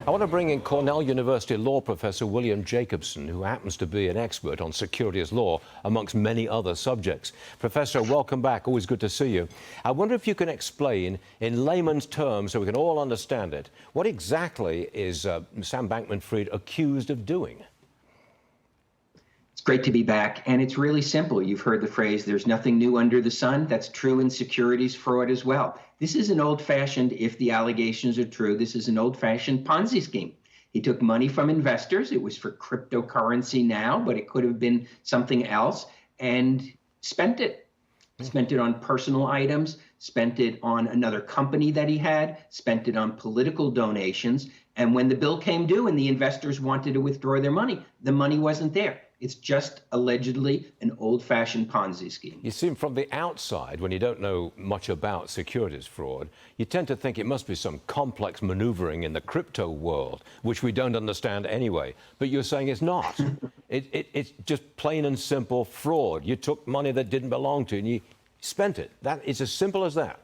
I want to bring in Cornell University law professor William Jacobson, who happens to be an expert on securities law, amongst many other subjects. Professor, welcome back. Always good to see you. I wonder if you can explain in layman's terms, so we can all understand it, what exactly is Sam Bankman-Fried accused of doing? It's great to be back, and it's really simple. You've heard the phrase, there's nothing new under the sun. That's true in securities fraud as well. This is an old-fashioned, if the allegations are true, this is an old-fashioned Ponzi scheme. He took money from investors. It was for cryptocurrency now, but it could have been something else, and spent it. Spent it on personal items, spent it on another company that he had, spent it on political donations. And when the bill came due and the investors wanted to withdraw their money, the money wasn't there. It's just allegedly an old-fashioned Ponzi scheme. You see, from the outside, when you don't know much about securities fraud, you tend to think it must be some complex maneuvering in the crypto world, which we don't understand anyway. But you're saying it's not. It's just plain and simple fraud. You took money that didn't belong to you and you spent it. It's as simple as that.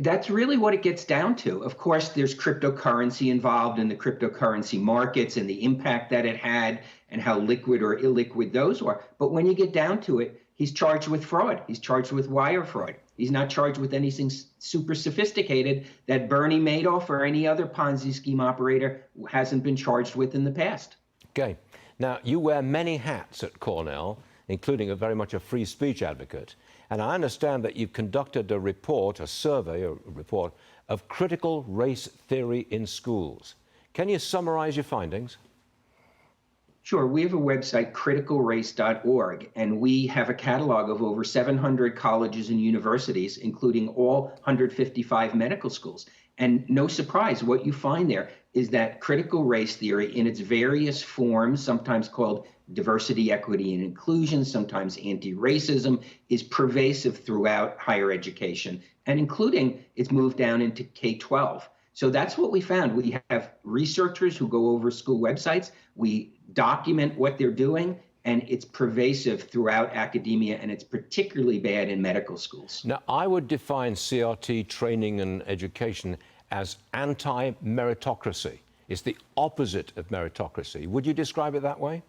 That's really what it gets down to. Of course, there's cryptocurrency involved in the cryptocurrency markets and the impact that it had and how liquid or illiquid those were. But when you get down to it, he's charged with fraud. He's charged with wire fraud. He's not charged with anything super sophisticated that Bernie Madoff or any other Ponzi scheme operator hasn't been charged with in the past. Okay. Now, you wear many hats at Cornell, including very much a free speech advocate. And I understand that you've conducted a report, a survey, a report of critical race theory in schools. Can you summarize your findings? Sure. We have a website, criticalrace.org, and we have a catalog of over 700 colleges and universities, including all 155 medical schools. And no surprise, what you find there is that critical race theory in its various forms, sometimes called diversity, equity, and inclusion, sometimes anti-racism, is pervasive throughout higher education, and including it's moved down into K-12. So that's what we found. We have researchers who go over school websites. We document what they're doing, and it's pervasive throughout academia, and it's particularly bad in medical schools. Now, I would define CRT training and education as anti-meritocracy. It's the opposite of meritocracy. Would you describe it that way?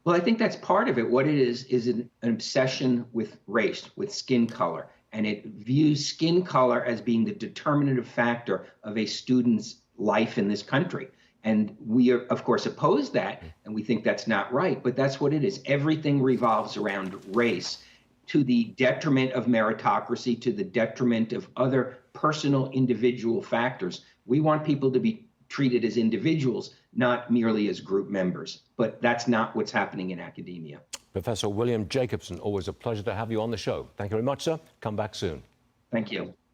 Well, I think that's part of it. What it is an obsession with race, with skin color. And it views skin color as being the determinative factor of a student's life in this country. And we are, of course, oppose that, and we think that's not right, but that's what it is. Everything revolves around race, to the detriment of meritocracy, to the detriment of other personal individual factors. We want people to be treated as individuals, not merely as group members. But that's not what's happening in academia. Professor William Jacobson, always a pleasure to have you on the show. Thank you very much, sir. Come back soon. Thank you.